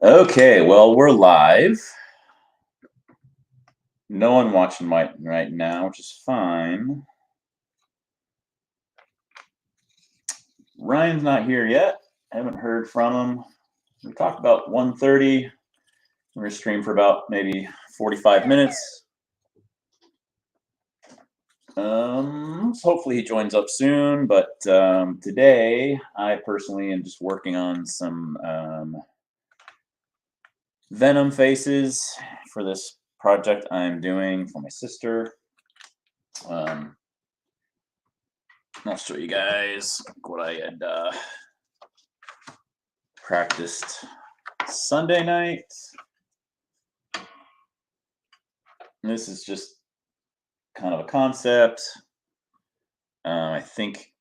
Okay, well, we're live. No one watching right now, which is fine. Ryan's not here yet. I haven't heard from him. We talked about 1:30. We're gonna stream for about maybe 45 minutes. Hopefully he joins up soon, but today I personally am just working on some Venom faces for this project I'm doing for my sister. I'll show you guys what I had practiced Sunday night. This is just kind of a concept. I think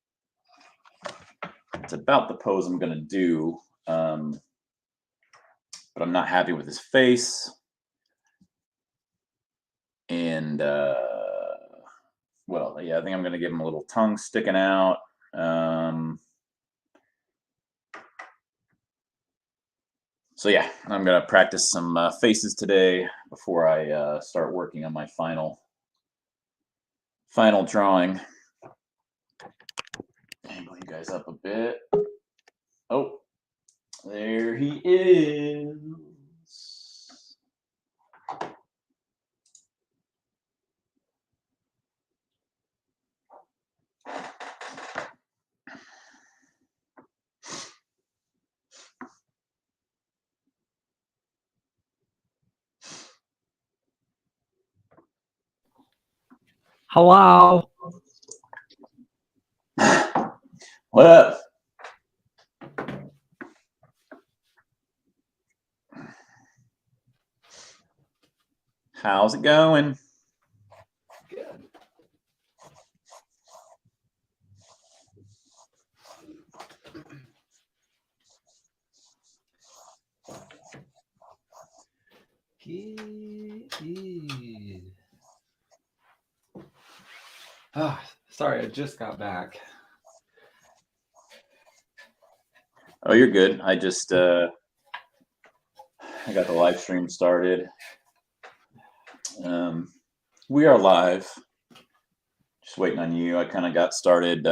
it's about the pose I'm going to do, but I'm not happy with his face. And, well, yeah, I think I'm going to give him a little tongue sticking out. So yeah, I'm going to practice some faces today before I start working on my final drawing. Angle you guys up a bit. Oh, there he is. Hello. What up? How's it going? Good. Sorry, I just got back. Oh, you're good. I just I got the live stream started. We are live. Just waiting on you. I kind of got started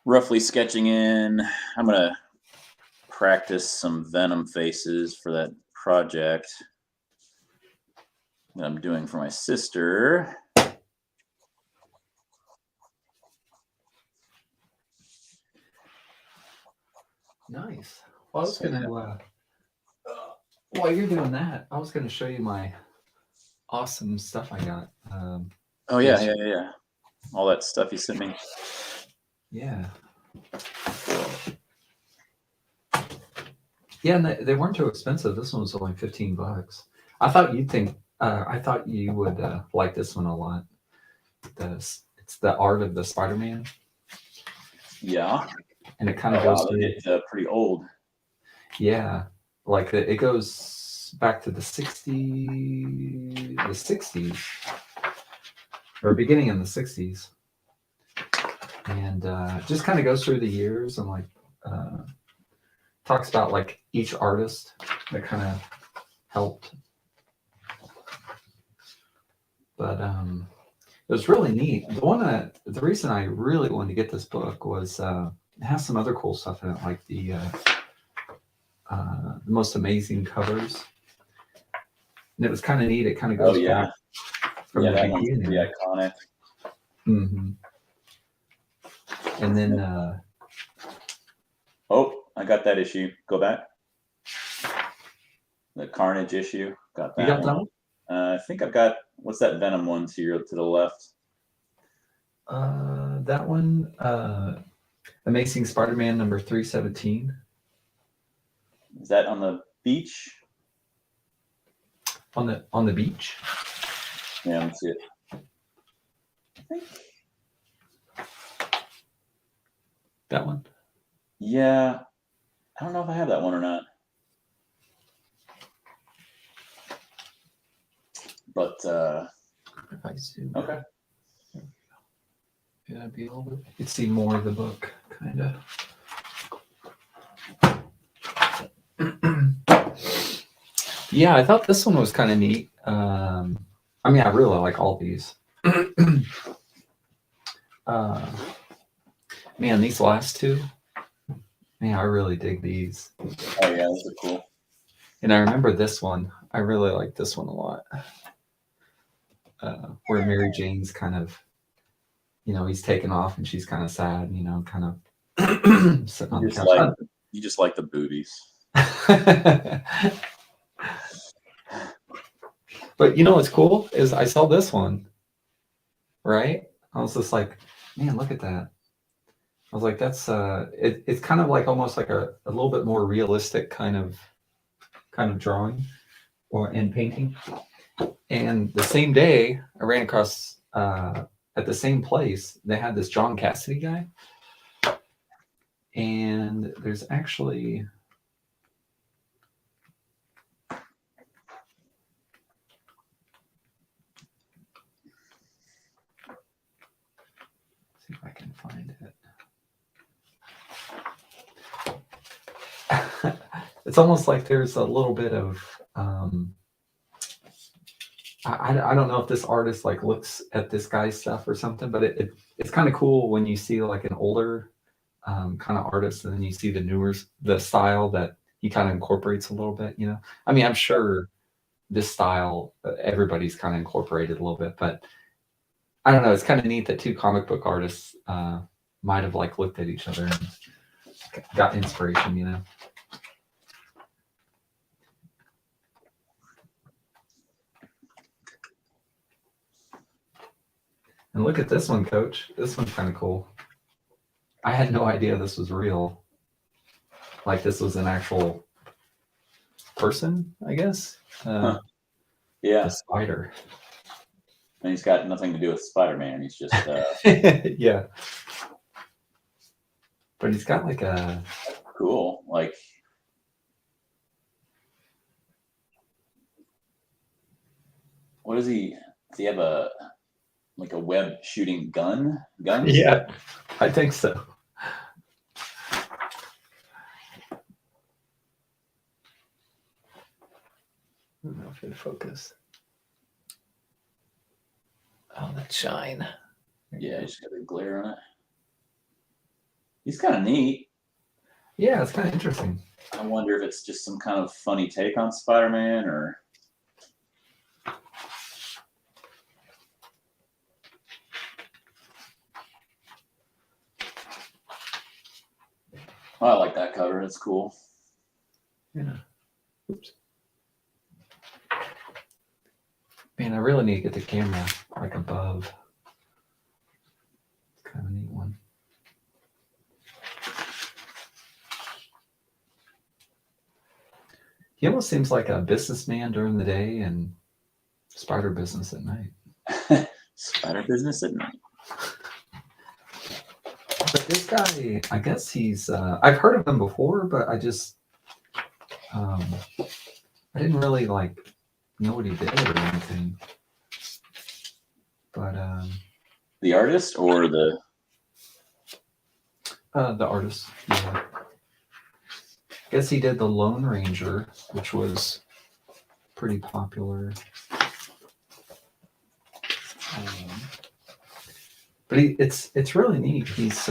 roughly sketching in. I'm gonna practice some Venom faces for that project that I'm doing for my sister. Nice. Well, I was gonna while you're doing that, I was gonna show you my awesome stuff I got. Oh yeah. All that stuff you sent me. Yeah. Yeah, and they weren't too expensive. This one was only $15. I thought you'd think. I thought you would like this one a lot. It's the art of the Spider-Man. Yeah. And it kind of goes. Wow, it's pretty old. Yeah, like it goes back to the 60s, or beginning in the 60s, and just kind of goes through the years and like talks about like each artist that kind of helped. But it was really neat. The reason I really wanted to get this book was it has some other cool stuff in it, like the most amazing covers. And it was kind of neat. It kind of goes back from the that one's beginning. pretty iconic. Mm-hmm. And then oh, I got that issue. Go back. The Carnage issue. Got that. You got that one? I think I've got, what's that Venom one to the left? That one, Amazing Spider-Man number 317. Is that on the beach? On the beach? Yeah, let me see it. That one? Yeah. I don't know if I have that one or not. But if I zoom. Okay. Yeah, that'd be a little bit. You can see more of the book, kind of. Yeah, I thought this one was kind of neat. I mean, I really like all these. uh, man, these last two, man, I really dig these. Oh yeah, those are cool. And I remember this one. I really like this one a lot. Where Mary Jane's kind of, he's taken off and she's kind of sad, kind of sitting on the couch. You just like the boobies. But what's cool is I saw this one, right? I was just like, man, look at that. I was like, that's it's kind of like almost like a little bit more realistic kind of drawing or in painting. And the same day I ran across at the same place, they had this John Cassidy guy. And there's actually see if I can find it. It's almost like there's a little bit of I don't know if this artist like looks at this guy's stuff or something, but it's kind of cool when you see like an older kind of artist and then you see the style that he kind of incorporates a little bit. I mean, I'm sure this style everybody's kind of incorporated a little bit, but I don't know. It's kind of neat that two comic book artists might have like looked at each other and got inspiration. And look at this one, Coach. This one's kind of cool. I had no idea this was real. Like this was an actual person, I guess. Yeah. The spider. And he's got nothing to do with Spider-Man. He's just yeah. But he's got like a cool, like what is he? Does he have a web shooting gun? Guns? Yeah, I think so. I don't know if it'd focus. Oh, that shine. Yeah, he's got a glare on it. He's kind of neat. Yeah, it's kind of interesting. I wonder if it's just some kind of funny take on Spider-Man or. Oh, I like that cover. It's cool. Yeah. Oops. Man, I really need to get the camera like above. It's kind of a neat one. He almost seems like a businessman during the day and spider business at night. Spider business at night. But this guy, I guess he's, I've heard of him before, but I just, I didn't really like know what he did or anything. But the artist or the artist, yeah. I guess he did the Lone Ranger, which was pretty popular. But it's really neat. He's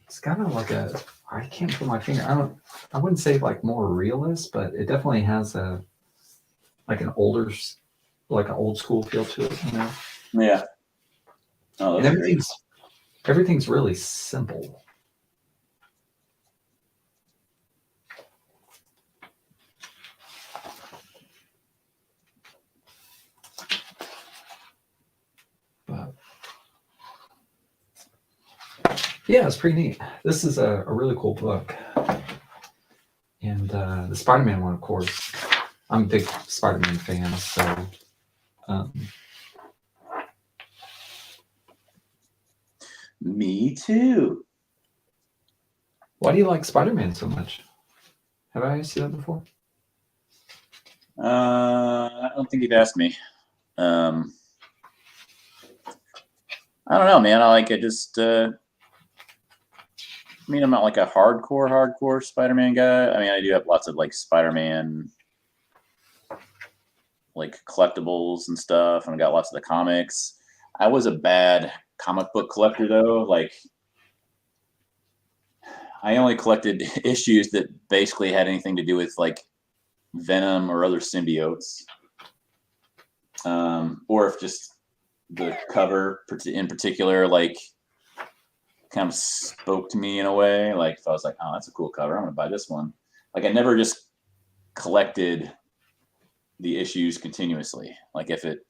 it's kind of like I can't put my finger. I wouldn't say like more realist, but it definitely has an old school feel to it, Yeah. Oh, and everything's really simple. But yeah, it's pretty neat. This is a really cool book. And the Spider-Man one, of course. I'm a big Spider-Man fan, so me too. Why do you like Spider-Man so much? Have I asked you that before? I don't think you've asked me. I don't know, man. I just mean, I'm not like a hardcore Spider-Man guy. I mean, I do have lots of like Spider-Man like collectibles and stuff, and I got lots of the comics. I was a bad comic book collector though. Like, I only collected issues that basically had anything to do with like Venom or other symbiotes, or if just the cover in particular like kind of spoke to me in a way. Like if I was like, oh, that's a cool cover, I'm gonna buy this one. Like I never just collected the issues continuously. Like if it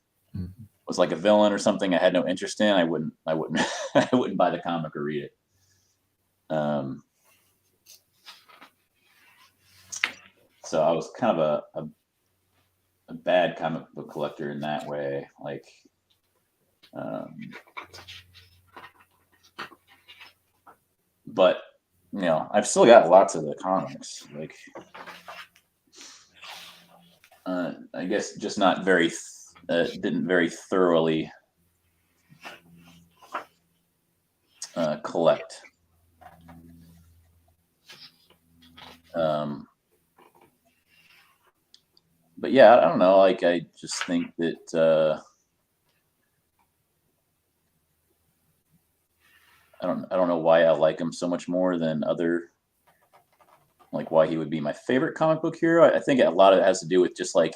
was like a villain or something I had no interest in, I wouldn't I wouldn't buy the comic or read it. So I was kind of a bad comic book collector in that way. Like, but you know, I've still got lots of the comics. Like, I guess just not very, didn't very thoroughly collect. But yeah, I don't know. Like, I just think that I don't know why I like him so much more than other. Like, why he would be my favorite comic book hero. I think a lot of it has to do with just like,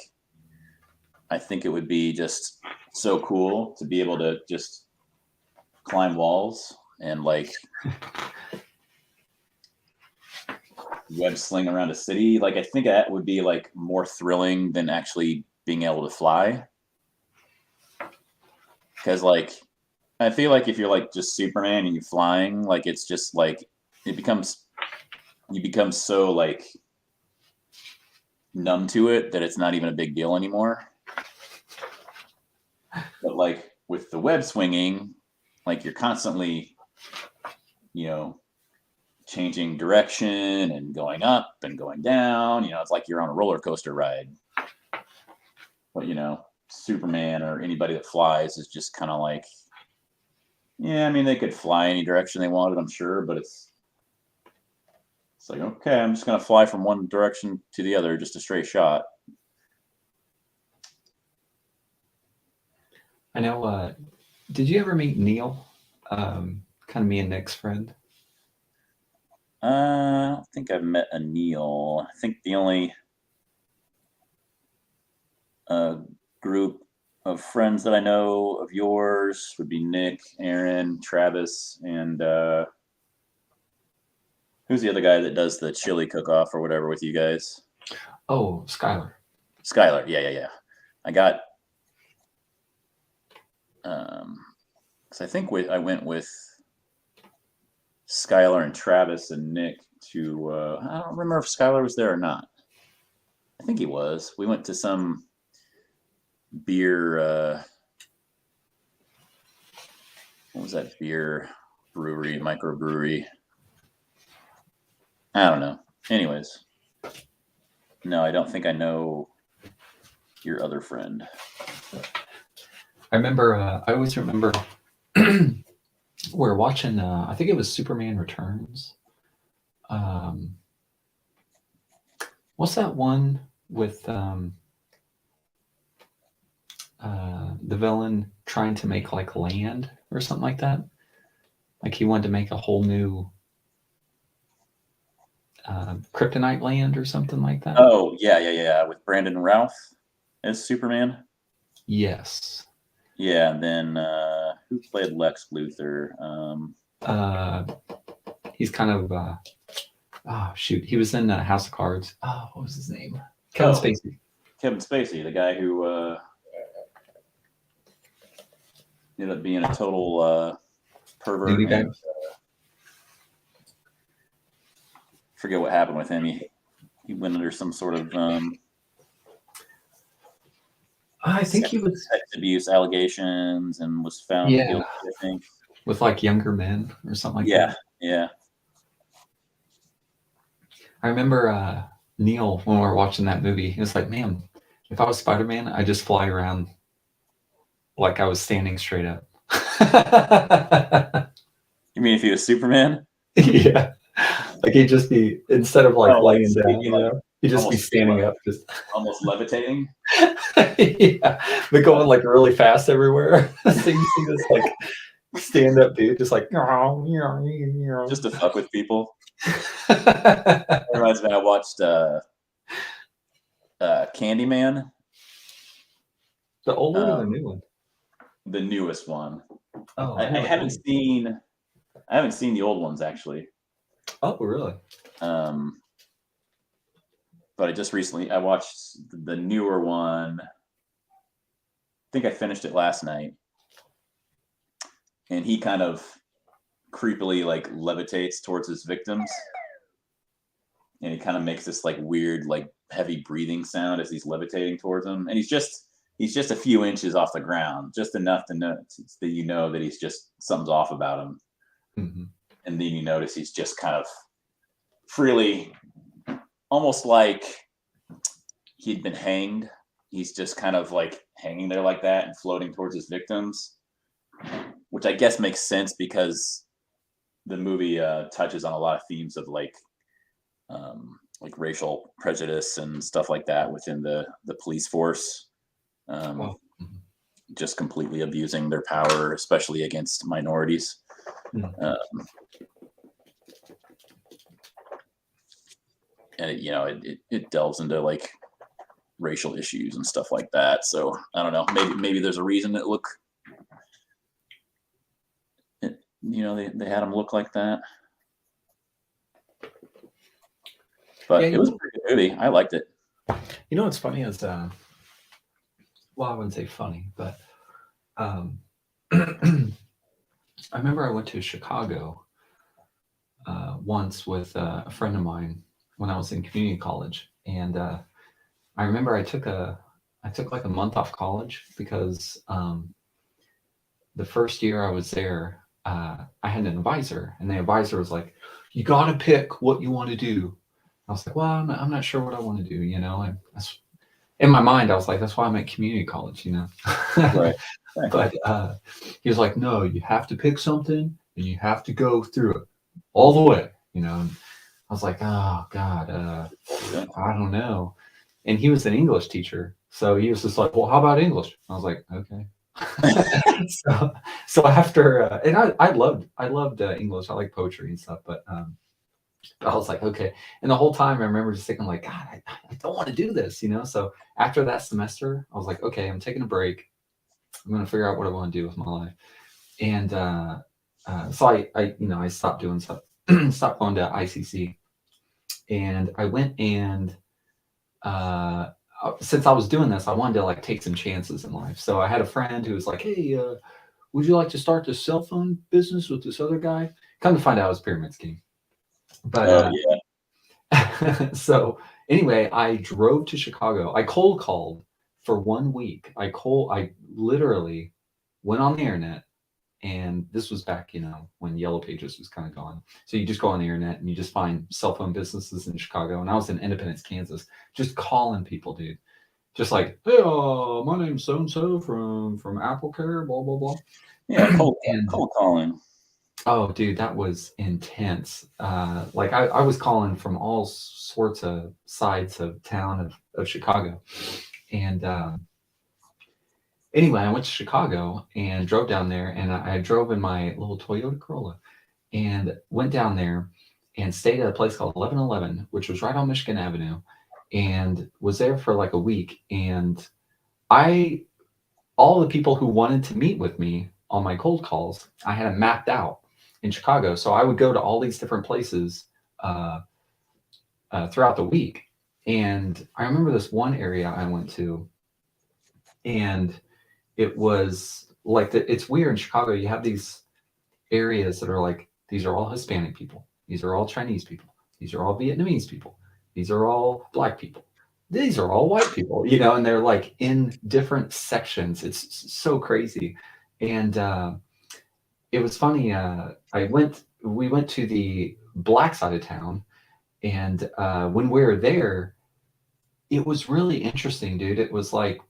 I think it would be just so cool to be able to just climb walls and like web sling around a city. Like I think that would be like more thrilling than actually being able to fly. Because like I feel like if you're like just Superman and you're flying, like it's just like you become so like numb to it that it's not even a big deal anymore. But like with the web swinging, like you're constantly, you know, changing direction and going up and going down. You know, it's like you're on a roller coaster ride. But you know, Superman or anybody that flies is just kind of like, yeah, I mean, they could fly any direction they wanted, I'm sure, but it's like, okay, I'm just gonna fly from one direction to the other, just a straight shot. I know. Did you ever meet Neil? Kind of me and Nick's friend. I don't think I've met a Neil. I think the only group of friends that I know of yours would be Nick, Aaron, Travis, and who's the other guy that does the chili cook-off or whatever with you guys? Oh, Skylar. Skylar, yeah. I got, because I think I went with Skylar and Travis and Nick to, I don't remember if Skylar was there or not. I think he was. We went to some beer, what was that beer brewery, microbrewery? I don't know. Anyways, no, I don't think I know your other friend. I remember, I always remember we're watching, I think it was Superman Returns. What's that one with the villain trying to make like land or something like that? Like he wanted to make a whole new kryptonite land or something like that. Oh, yeah. With Brandon Routh as Superman. Yes. Yeah, and then who played Lex Luthor? He's kind of oh shoot, he was in House of Cards. Oh, what was his name? Kevin Spacey. Kevin Spacey, the guy who ended up being a total pervert. And, forget what happened with him. He went under some sort of I think he was sex abuse allegations and was found guilty, I think. With like younger men or something like that. Yeah. I remember Neil, when we were watching that movie, he was like, man, if I was Spider-Man, I'd just fly around like I was standing straight up. You mean if he was Superman? Yeah. Like he'd just be, instead of like Oh, like laying down, standing, like he'd just be almost feel standing up, just almost levitating. yeah, but going like really fast everywhere. So you see this like stand up dude just like Just to fuck with people. It reminds me, I watched Candyman, the old one or the um, new one? the newest one. Oh, I I haven't haven't seen. seen I haven't seen the old ones actually. Oh, really? Um, but I just recently I watched the newer one. I think I finished it last night, and he kind of creepily like levitates towards his victims, and he kind of makes this like weird like heavy breathing sound as he's levitating towards them, and he's just a few inches off the ground, just enough to know that you know that he's just something's off about him, Mm-hmm. and then you notice he's just kind of freely, almost like he'd been hanged. He's just kind of like hanging there like that and floating towards his victims, which I guess makes sense because the movie touches on a lot of themes of like racial prejudice and stuff like that within the police force, um, Oh. Mhm. just completely abusing their power, especially against minorities. Mhm. And it delves into like racial issues and stuff like that. So I don't know. Maybe there's a reason that they had him look like that. Yeah, But it was a pretty good movie. I liked it. what's funny is, well, I wouldn't say funny, but I remember I went to Chicago once with a friend of mine when I was in community college, and I remember I took like a month off college because the first year I was there, I had an advisor, and the advisor was like, "You got to pick what you want to do." I was like, "Well, I'm not sure what I want to do," And in my mind, I was like, "That's why I'm at community college." Right. Right. But he was like, "No, you have to pick something, and you have to go through it all the way." And I was like, "Oh God, I don't know." And he was an English teacher, so he was just like, "Well, how about English?" I was like, "Okay." so after and I loved English. I like poetry and stuff, but I was like, okay. And the whole time I remember just thinking like, God, I don't want to do this. So after that semester, I was like, okay, I'm taking a break. I'm going to figure out what I want to do with my life. And so I stopped doing stuff, stopped going to ICC, and I went and since I was doing this, I wanted to like take some chances in life. So I had a friend who was like, "Hey, would you like to start this cell phone business with this other guy?" Come to find out, it was Pyramid Scheme. But Oh yeah. so anyway, I drove to Chicago. I cold called for 1 week. I literally went on the internet, and this was back, when Yellow Pages was kind of gone. So you just go on the internet and you just find cell phone businesses in Chicago. And I was in Independence, Kansas, just calling people, dude. Just like, "Hey, my name's so and so from Apple Care, blah blah blah." Yeah. Cold And cold calling. oh, dude, that was intense. Like I was calling from all sorts of sides of town of Chicago. And anyway, I went to Chicago and drove down there, and I drove in my little Toyota Corolla and went down there and stayed at a place called 1111, which was right on Michigan Avenue, and was there for like a week. And I all the people who wanted to meet with me on my cold calls, I had them mapped out in Chicago. So I would go to all these different places uh, throughout the week. And I remember this one area I went to, and it was like it's weird in Chicago. You have these areas that are like, these are all Hispanic people, these are all Chinese people, these are all Vietnamese people, these are all Black people, these are all white people, and they're like in different sections. It's so crazy. And it was funny. We went to the Black side of town, and when we were there, it was really interesting, dude. It was like,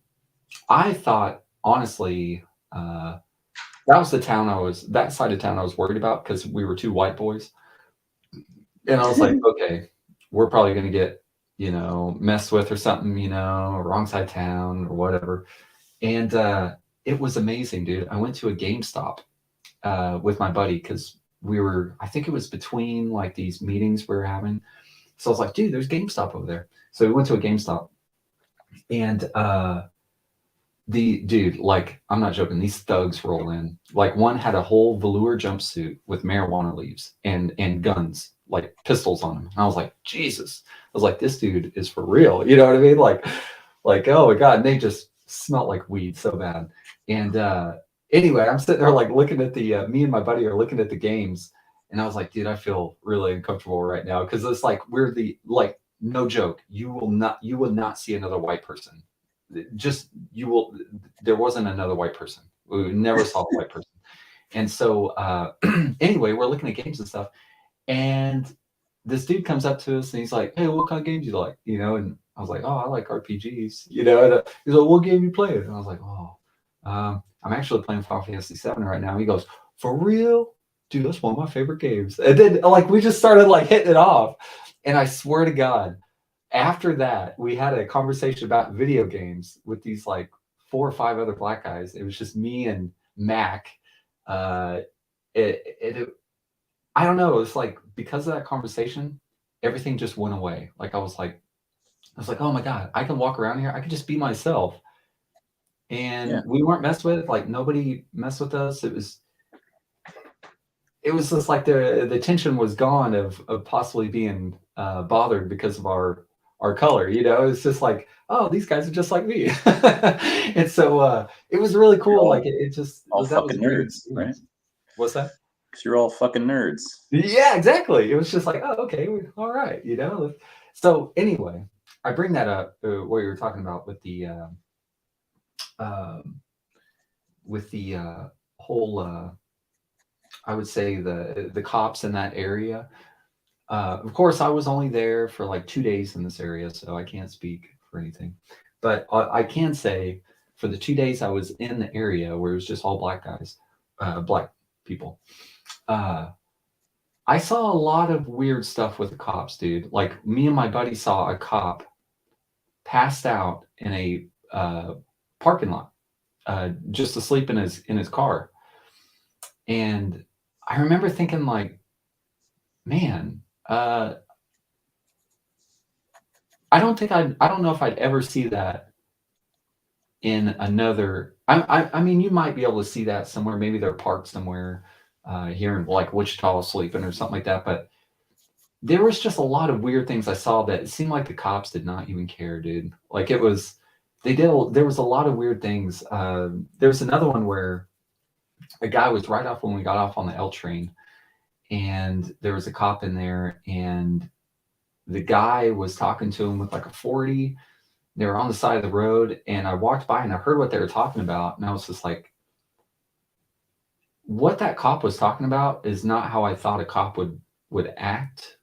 I thought, honestly, that was that side of town I was worried about because we were two white boys. And I was like, okay, we're probably going to get, you know, messed with or something, you know, wrong side of town or whatever. And it was amazing, dude. I went to a GameStop with my buddy because I think it was between like these meetings we were having. So I was like, dude, there's GameStop over there. So we went to a GameStop and the dude, like, I'm not joking, these thugs roll in. Like one had a whole velour jumpsuit with marijuana leaves and guns, like pistols on him. And I was like, Jesus. I was like, this dude is for real. You know what I mean? Like, oh my God. And they just smelled like weed so bad. And anyway, I'm sitting there like looking at me and my buddy are looking at the games. And I was like, dude, I feel really uncomfortable right now. Cause it's like, no joke. You will not see another white person. There wasn't another white person. We never saw a white person. And so anyway, we're looking at games and stuff. And this dude comes up to us and he's like, hey, what kind of games do you like? You know, and I was like, oh, I like RPGs, you know, and he's like, what game you playing? And I was like, oh, I'm actually playing Final Fantasy VII right now. He goes, for real? Dude, that's one of my favorite games. And then like we just started like hitting it off. And I swear to God, after that, we had a conversation about video games with these like 4 or 5 other black guys. It was just me and Mac. Uh, I don't know. It's like because of that conversation, everything just went away. Like I was like, oh my God, I can walk around here. I could just be myself. And we weren't messed with. Like nobody messed with us. It was just like the tension was gone of possibly being bothered because of our color. You know, it's just like, oh, these guys are just like me. And so it was really cool. Like it just all that was fucking nerds, right? What's that? Because you're all fucking nerds. Yeah, exactly. It was just like, oh, okay, all right, you know. So anyway, I bring that up what you were talking about with the um, whole. I would say the cops in that area. Of course, I was only there for like 2 days in this area, so I can't speak for anything. But I can say for the 2 days I was in the area where it was just all black guys, black people. I saw a lot of weird stuff with the cops, dude. Like me and my buddy saw a cop passed out in a parking lot, just asleep in his car. And I remember thinking, like, man, I don't know if I'd ever see that in another. I mean, you might be able to see that somewhere. Maybe they're parked somewhere here in like Wichita sleeping or something like that. But there was just a lot of weird things I saw that it seemed like the cops did not even care, dude. Like there was a lot of weird things. There was another one where a guy was right off when we got off on the L train, and there was a cop in there, and the guy was talking to him with like a 40. They were on the side of the road, and I walked by and I heard what they were talking about, and I was just like, what that cop was talking about is not how I thought a cop would act.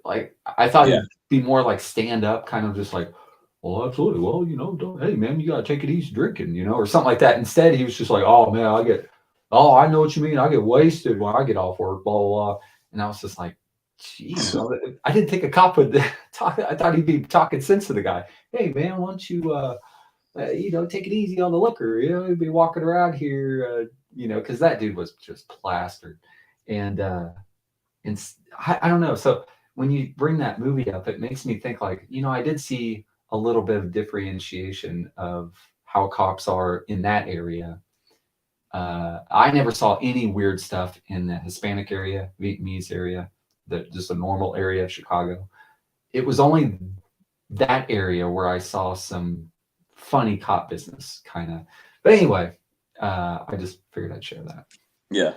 Like I thought it'd be more like stand up, kind of just like, well, absolutely. Well, you know, hey man, you gotta take it easy drinking, you know, or something like that. Instead, he was just like, oh man, I know what you mean. I get wasted when I get off work, blah blah blah. And I was just like, geez, I didn't think a cop would talk. I thought he'd be talking sense to the guy. Hey man, why don't you you know, take it easy on the liquor, you know, he'd be walking around here, you know, because that dude was just plastered. And I don't know. So when you bring that movie up, it makes me think like, you know, I did see a little bit of differentiation of how cops are in that area. I never saw any weird stuff in the Hispanic area, Vietnamese area, just a normal area of Chicago. It was only that area where I saw some funny cop business kind of. But anyway, I just figured I'd share that. Yeah.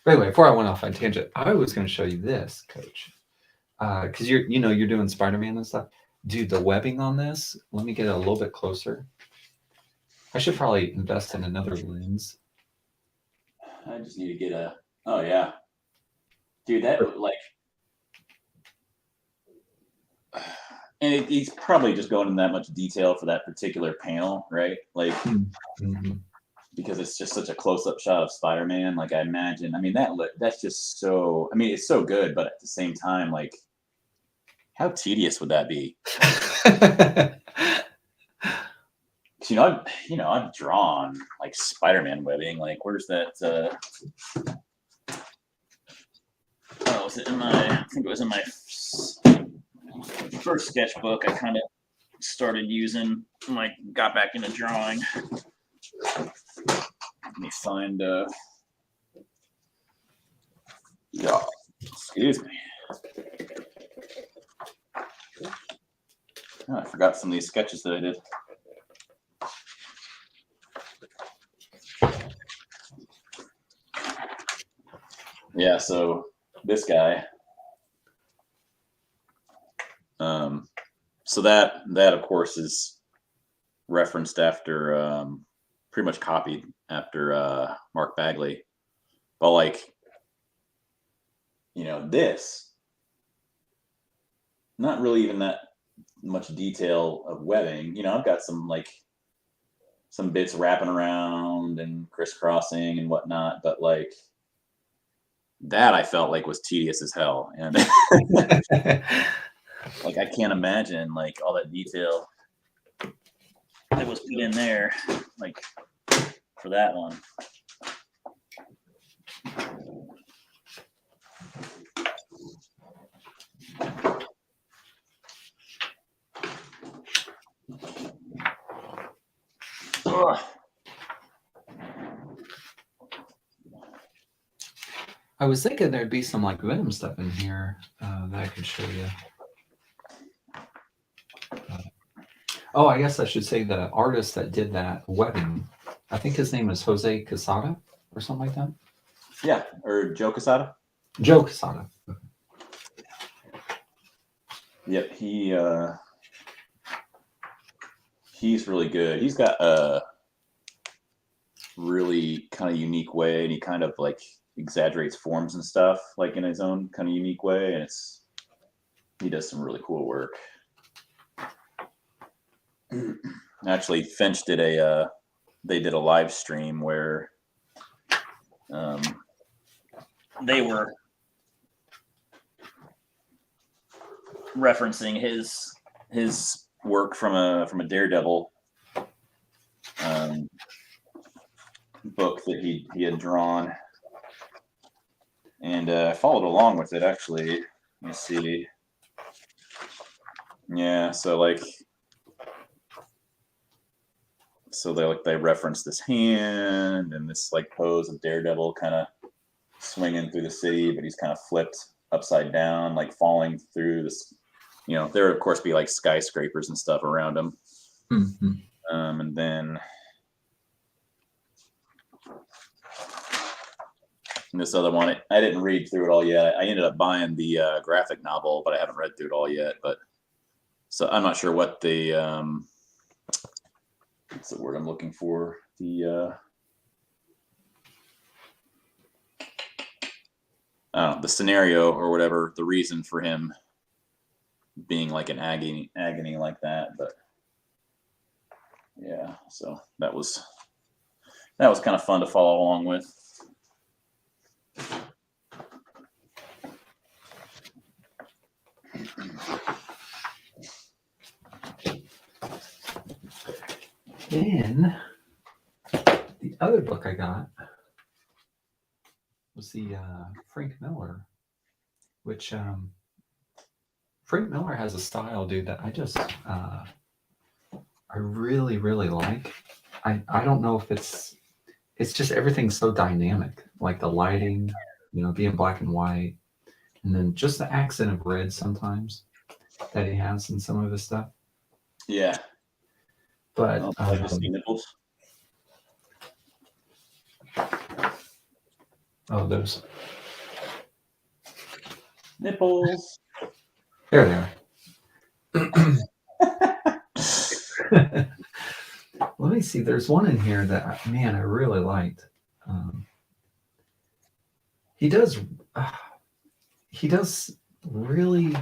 But anyway, before I went off on tangent, I was going to show you this, Coach, because you're doing Spider-Man and stuff. Dude, the webbing on this. Let me get it a little bit closer. I should probably invest in another lens. I just need to get a. Oh yeah, dude, that like. And he's probably just going into that much detail for that particular panel, right? Like, because it's just such a close-up shot of Spider-Man. Like I imagine, I mean that's just so. I mean, it's so good, but at the same time, like, how tedious would that be? 'Cause, I've drawn like Spider-Man webbing. Like, where's that? Oh, was it in my? I think it was in my first sketchbook. I kind of started using when I got back into drawing. Let me find. Yeah, excuse me. Oh, I forgot some of these sketches that I did. Yeah, so this guy. So that of course is referenced after, pretty much copied after Mark Bagley, but like, this, not really even that much detail of webbing. I've got some bits wrapping around and crisscrossing and whatnot, but like that I felt like was tedious as hell. And like I can't imagine like all that detail that was put in there, like for that one. Ugh. I was thinking there'd be some like Venom stuff in here that I could show you. Oh, I guess I should say the artist that did that webbing, I think his name is Jose Quesada or something like that. Yeah, or Joe Quesada. Joe Quesada. Yep, he's really good. He's got a really kind of unique way, and he kind of like exaggerates forms and stuff like in his own kind of unique way, and he does some really cool work. Actually, Finch did they did a live stream where they were referencing his work from a Daredevil book that he had drawn, and I followed along with it actually. Let me see. Yeah, so they reference this hand and this like pose of Daredevil kind of swinging through the city, but he's kind of flipped upside down, like falling through this. There would of course be like skyscrapers and stuff around him. Mm-hmm. And then this other one, I didn't read through it all yet. I ended up buying the graphic novel, but I haven't read through it all yet. But so I'm not sure what the what's the word I'm looking for? The scenario or whatever, the reason for him being like an agony like that. But yeah, so that was kind of fun to follow along with. Then the other book I got was the Frank Miller, which Frank Miller has a style, dude, that I just I really, really like. I don't know if it's just everything's so dynamic, like the lighting, being black and white, and then just the accent of red sometimes that he has in some of his stuff. Yeah. But like to see nipples. Oh, those nipples. There they are. Let me see. There's one in here that, man, I really liked. He does really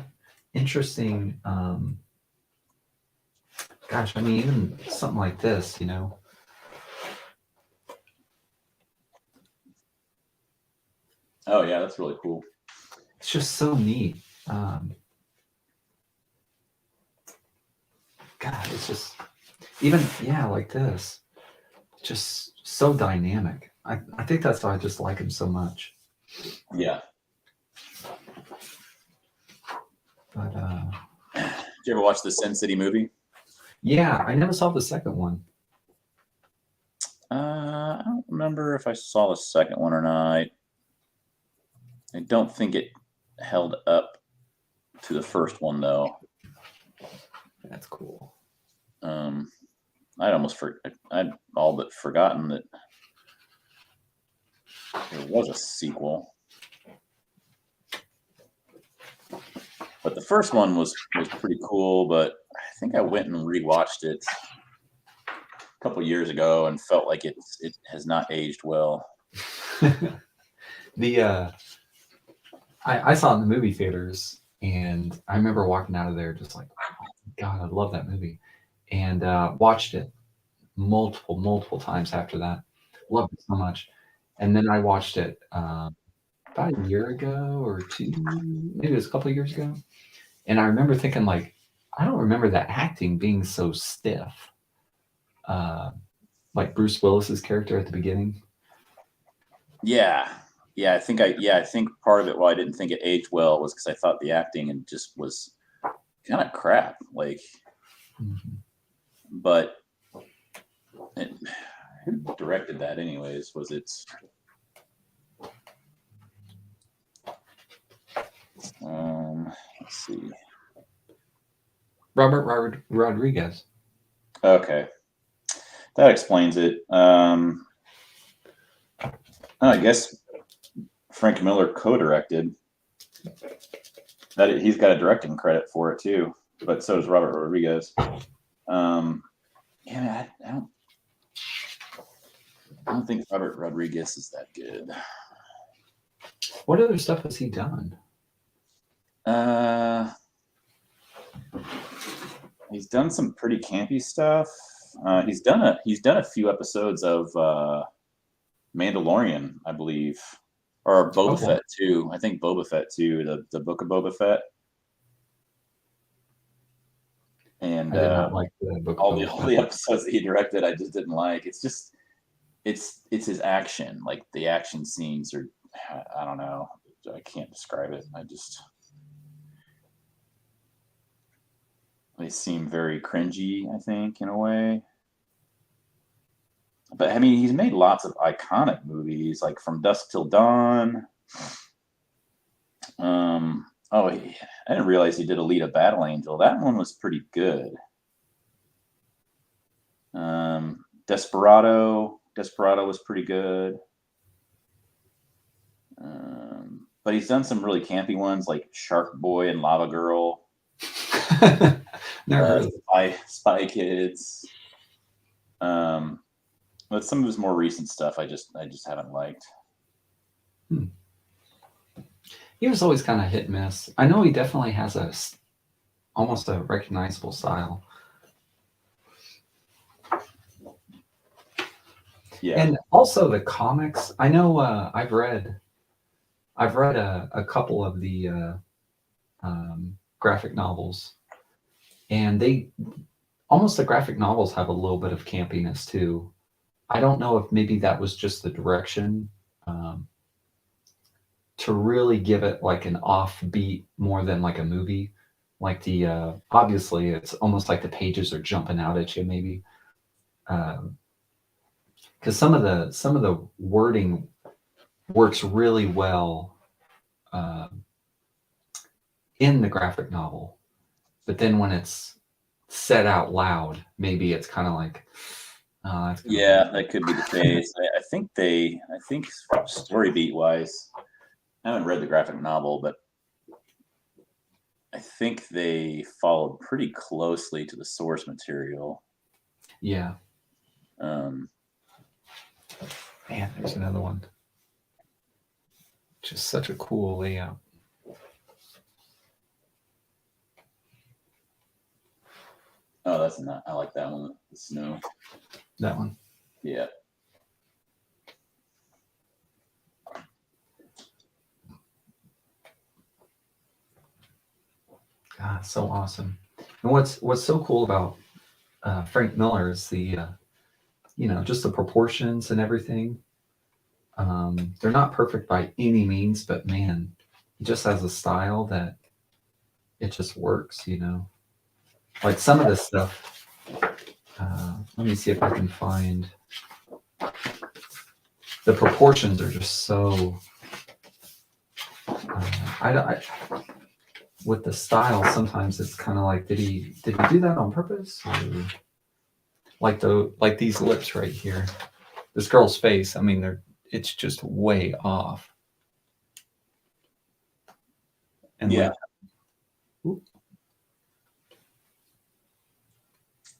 interesting. Gosh, I mean, even something like this, that's really cool. It's just so neat. God, it's just even like this, just so dynamic. I think that's why I just like him so much. Yeah. But Did you ever watch the Sin City movie? yeah, I never saw the second one. I don't remember if I saw the second one or not. I don't think it held up to the first one though. That's cool. I'd all but forgotten that there was a sequel. But the first one was pretty cool, but I think I went and rewatched it a couple years ago and felt like it has not aged well. I saw it in the movie theaters, and I remember walking out of there just like, oh, God, I love that movie, and watched it multiple times after that. Loved it so much. And then I watched it about a year ago or two, maybe it was a couple of years ago. And I remember thinking, like, I don't remember the acting being so stiff. Like Bruce Willis's character at the beginning. Yeah. I think part of it why I didn't think it aged well was because I thought the acting and just was kind of crap. Like, but who directed that anyways? Was it? Let's see. Robert Rodriguez. Okay, that explains it. I guess Frank Miller co-directed. That he's got a directing credit for it too, but so does Robert Rodriguez. Yeah, I don't think Robert Rodriguez is that good. What other stuff has he done? He's done some pretty campy stuff. He's done a few episodes of Mandalorian, I believe, or Boba Fett too. I think Boba Fett too, the Book of Boba Fett. And I did not like the Book all the episodes that he directed, I just didn't like. It's just it's his action. Like the action scenes are, I don't know, I can't describe it. They seem very cringy, I think, in a way. But I mean, he's made lots of iconic movies, like From Dusk Till Dawn. I didn't realize he did Alita Battle Angel. That one was pretty good. Desperado was pretty good. But he's done some really campy ones like Shark Boy and Lava Girl. Spy Kids. But some of his more recent stuff, I just haven't liked. He was always kind of hit and miss. I know he definitely has almost a recognizable style. Yeah, and also the comics. I know I've read a couple of the graphic novels, and the graphic novels have a little bit of campiness too. I don't know if maybe that was just the direction to really give it like an offbeat more than like a movie. Like the obviously it's almost like the pages are jumping out at you maybe. Because some of the wording works really well in the graphic novel, but then when it's said out loud, maybe it's kind of like, that could be the case. I think story beat wise, I haven't read the graphic novel, but I think they followed pretty closely to the source material. Yeah. Man, there's another one. Just such a cool layout. Oh, that's not. I like that one. The snow. That one. Yeah. So awesome. And what's so cool about Frank Miller is the just the proportions and everything. They're not perfect by any means, but man, he just has a style that it just works. Like some of this stuff. Let me see if I can find the proportions are just so. I with the style sometimes it's kind of like did he do that on purpose? Or, like these lips right here, this girl's face. I mean, it's just way off. And Yeah. Like,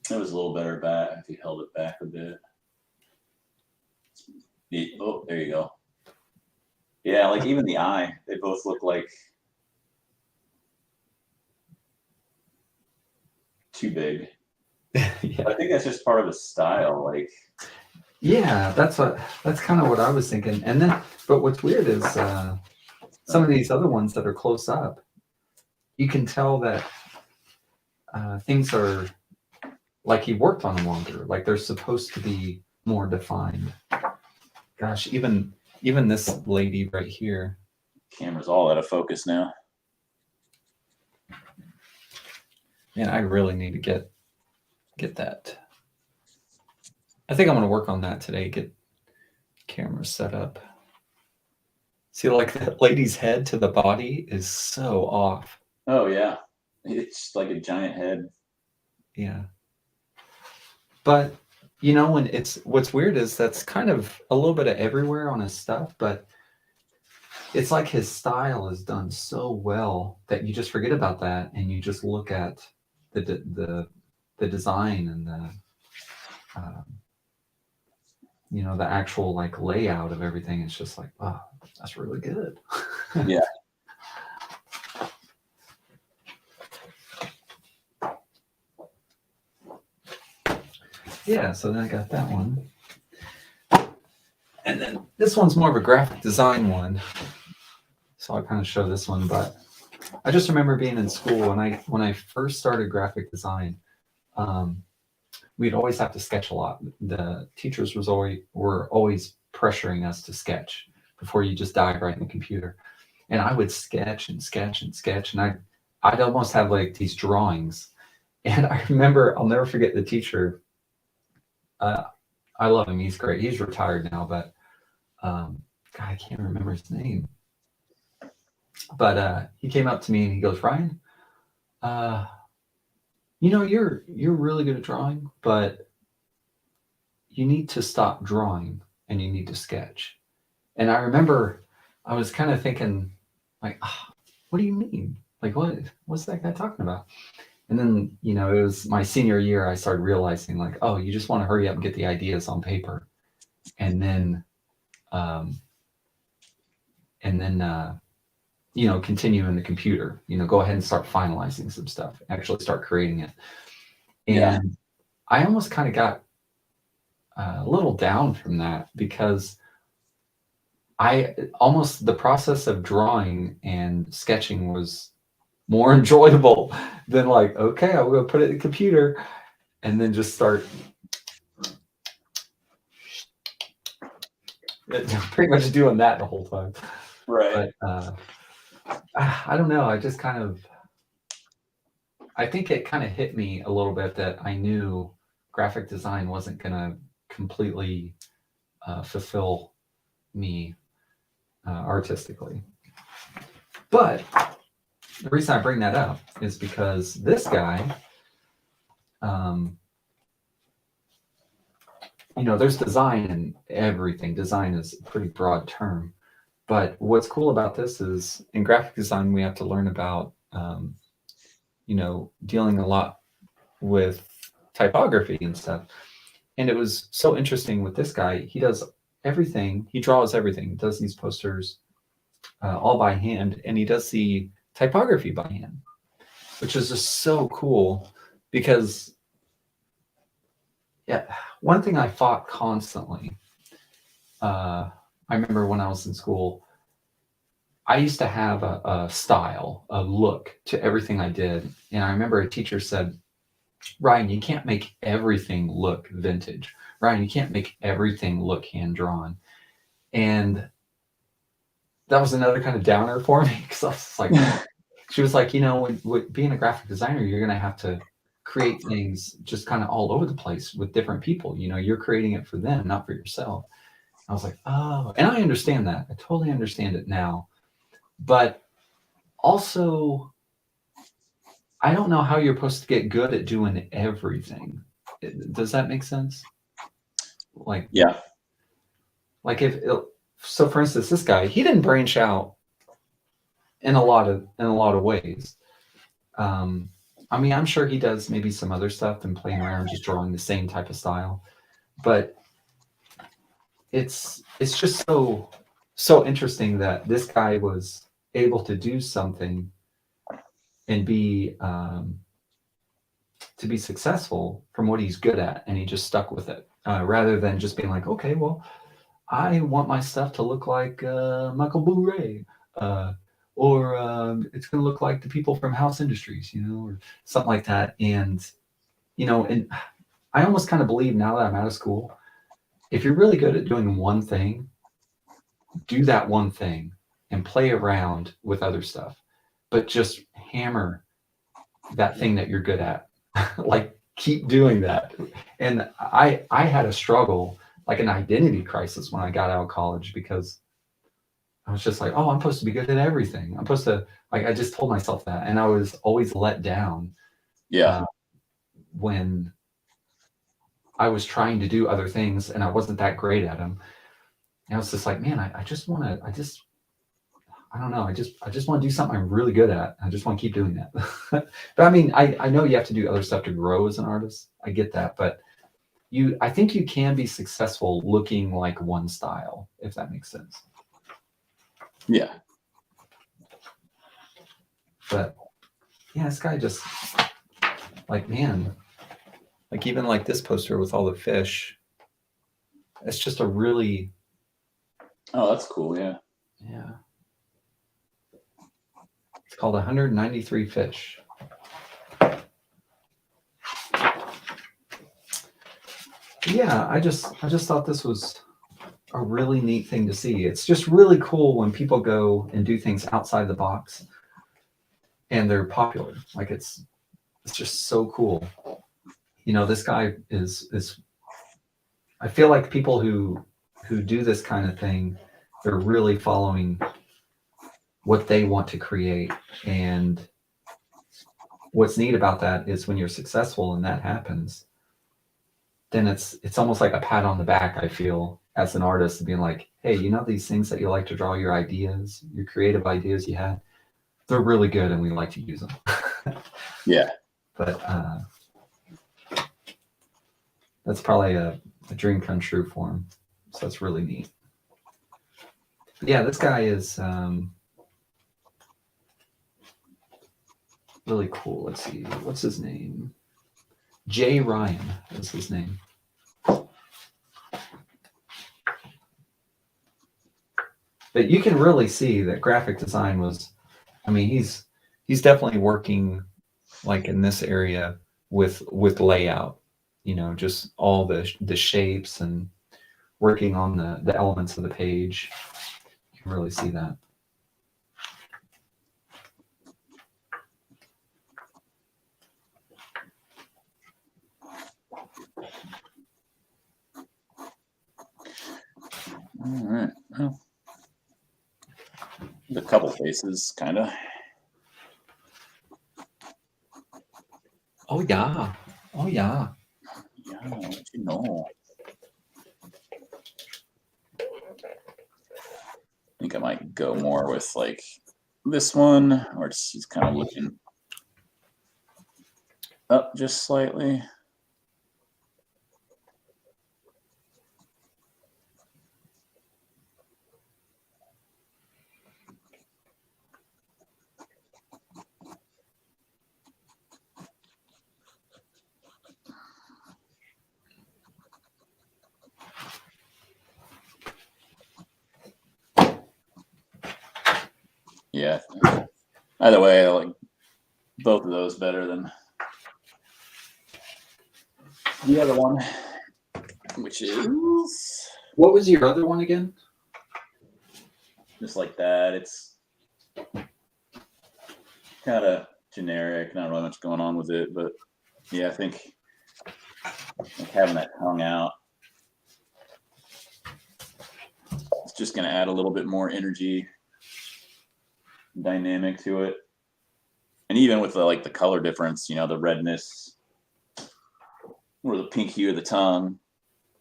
it was a little better back if you held it back a bit. Oh, there you go. Yeah, like even the eye, they both look like too big. yeah. I think that's just part of his style. Like, Yeah, that's kind of what I was thinking. And then, but what's weird is some of these other ones that are close up, you can tell that things are like he worked on them longer. Like they're supposed to be more defined. Gosh, even this lady right here. camera's all out of focus now. Man, I really need to get that. I think I'm gonna work on that today. Get camera set up. See, like that lady's head to the body is so off. Oh yeah, it's like a giant head. Yeah. But when what's weird is that's kind of a little bit of everywhere on his stuff, but it's like his style is done so well that you just forget about that and you just look at the design and um, the actual like layout of everything. It's just like, wow, that's really good. Yeah. Yeah, so then I got that one. And then this one's more of a graphic design one. So I'll kind of show this one, but I just remember being in school when I first started graphic design, we'd always have to sketch a lot. The teachers were always pressuring us to sketch before you just dive right in the computer. And I would sketch and sketch and sketch, and I'd almost have like these drawings. And I remember, I'll never forget the teacher. I love him. He's great. He's retired now, but God, I can't remember his name. But he came up to me and he goes, Ryan, you're really good at drawing, but you need to stop drawing and you need to sketch. And I remember I was kind of thinking, like, what do you mean? Like, what's that guy talking about? And then, it was my senior year, I started realizing, like, oh, you just want to hurry up and get the ideas on paper. And then, continue in the computer, go ahead and start finalizing some stuff, actually start creating it. And Yeah. I almost kind of got a little down from that because the process of drawing and sketching was more enjoyable than like, okay, I'm going to put it in the computer and then just start pretty much doing that the whole time. Right. But I don't know. I think it kind of hit me a little bit that I knew graphic design wasn't going to completely fulfill me artistically. But the reason I bring that up is because this guy, there's design in everything. Design is a pretty broad term. But what's cool about this is in graphic design, we have to learn about, dealing a lot with typography and stuff. And it was so interesting with this guy. He does everything. He draws everything. Does these posters all by hand, and he does the typography by hand, which is just so cool because, yeah, one thing I fought constantly. I remember when I was in school, I used to have a style, a look to everything I did. And I remember a teacher said, Ryan, you can't make everything look vintage. Ryan, you can't make everything look hand drawn. And that was another kind of downer for me because I was like, she was like, with being a graphic designer, you're going to have to create things just kind of all over the place with different people. You're creating it for them, not for yourself. I was like, oh, and I understand that. I totally understand it now. But also, I don't know how you're supposed to get good at doing everything. Does that make sense? Like, Yeah. like so for instance, this guy, he didn't branch out in a lot of ways. I mean, I'm sure he does maybe some other stuff and playing around just drawing the same type of style, but it's just so interesting that this guy was able to do something and to be successful from what he's good at, and he just stuck with it rather than just being like, okay, well, I want my stuff to look like Michael Bublé, or it's going to look like the people from House Industries, or something like that. And and I almost kind of believe now that I'm out of school, if you're really good at doing one thing, do that one thing and play around with other stuff, but just hammer that thing that you're good at. Like, keep doing that. And I had a struggle, like an identity crisis when I got out of college, because I was just like, oh, I'm supposed to be good at everything. I'm supposed to, like, I just told myself that. And I was always let down Yeah. when I was trying to do other things and I wasn't that great at them. And I was just like, man, I just want to, I don't know. I just want to do something I'm really good at. I just want to keep doing that. But I mean, I know you have to do other stuff to grow as an artist. I get that. But I think you can be successful looking like one style, if that makes sense. Yeah. But yeah, this guy just, like, man, like even like this poster with all the fish, it's just a really, Oh, that's cool. Yeah. yeah. It's called 193 Fish. Yeah, I just thought this was a really neat thing to see. It's just really cool when people go and do things outside the box and they're popular. Like, it's just so cool. This guy is I feel like people who do this kind of thing, they're really following what they want to create. And what's neat about that is when you're successful and that happens, then it's almost like a pat on the back, I feel, as an artist, being like, hey, these things that you like to draw, your ideas, your creative ideas you had, they're really good and we like to use them. Yeah. But that's probably a dream come true for him. So it's really neat. But yeah, this guy is really cool. Let's see. What's his name? Jay Ryan is his name. But you can really see that graphic design was, I mean, he's definitely working like in this area with layout, just all the shapes and working on the elements of the page. You can really see that. All right. Well, a couple faces, kind of. Oh yeah. Oh yeah. Yeah. What you know? I think I might go more with like this one, or just he's kind of looking up just slightly. Yeah. Either way, I like both of those better than the other one, which is What was your other one again? just like that. It's kind of generic, not really much going on with it, but yeah, I think like having that tongue out, it's just going to add a little bit more energy, dynamic to it. And even with the color difference, the redness or the pink hue of the tongue,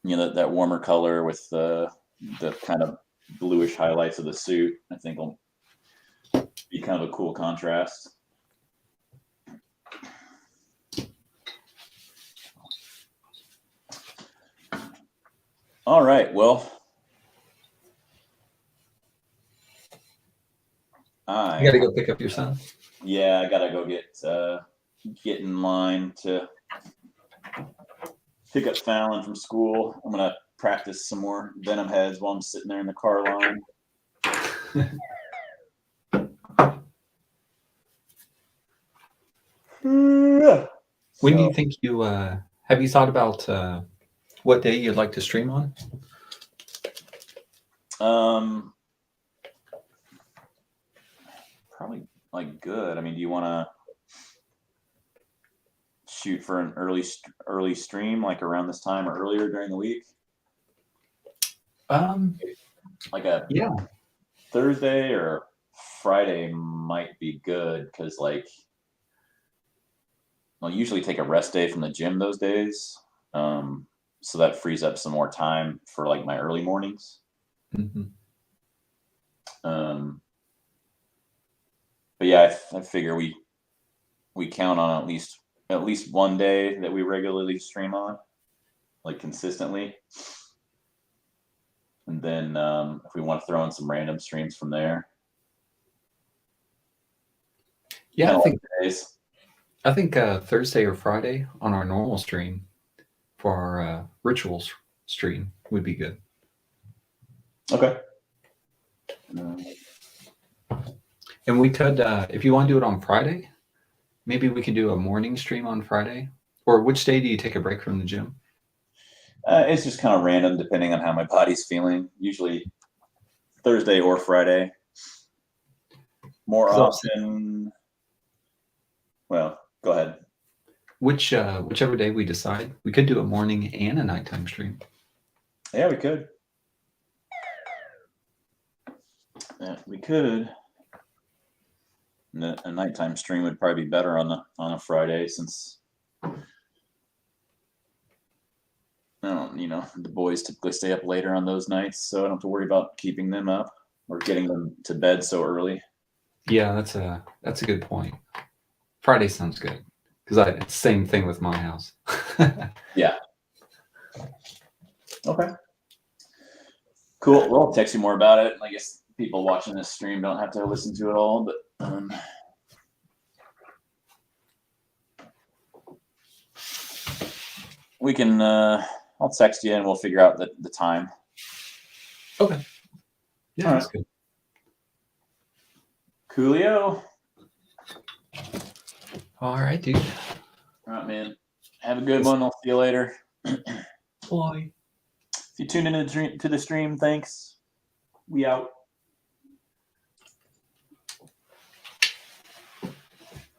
that warmer color with the kind of bluish highlights of the suit, I think will be kind of a cool contrast. All right, well, You got to go pick up your son. Yeah, I gotta go get in line to pick up Fallon from school. I'm gonna practice some more Venom heads while I'm sitting there in the car line. When do you think you have you thought about what day you'd like to stream on? Probably good. I mean, do you want to shoot for an early stream like around this time or earlier during the week? Like a Yeah. Thursday or Friday might be good because I'll usually take a rest day from the gym those days. So that frees up some more time for my early mornings. Mm-hmm. But yeah, I figure we count on at least one day that we regularly stream on, consistently. And then if we want to throw in some random streams from there. Yeah, days. I think Thursday or Friday on our normal stream for our rituals stream would be good. Okay. And we could, if you want to do it on Friday, maybe we could do a morning stream on Friday. Or which day do you take a break from the gym? It's just kind of random depending on how my body's feeling. Usually Thursday or Friday. More often. Well, go ahead. Whichever day we decide, we could do a morning and a nighttime stream. Yeah, we could. Yeah, we could. A nighttime stream would probably be better on a Friday since the boys typically stay up later on those nights, so I don't have to worry about keeping them up or getting them to bed so early. Yeah, that's a good point. Friday sounds good because same thing with my house. Yeah. Okay. Cool. Well, I'll text you more about it. I guess people watching this stream don't have to listen to it all, but we can. I'll text you and we'll figure out the time. Okay. Yeah, that's good. Coolio. All right, dude. All right, man. Have a good one. I'll see you later. Bye. If you tuned in to the stream, thanks. We out.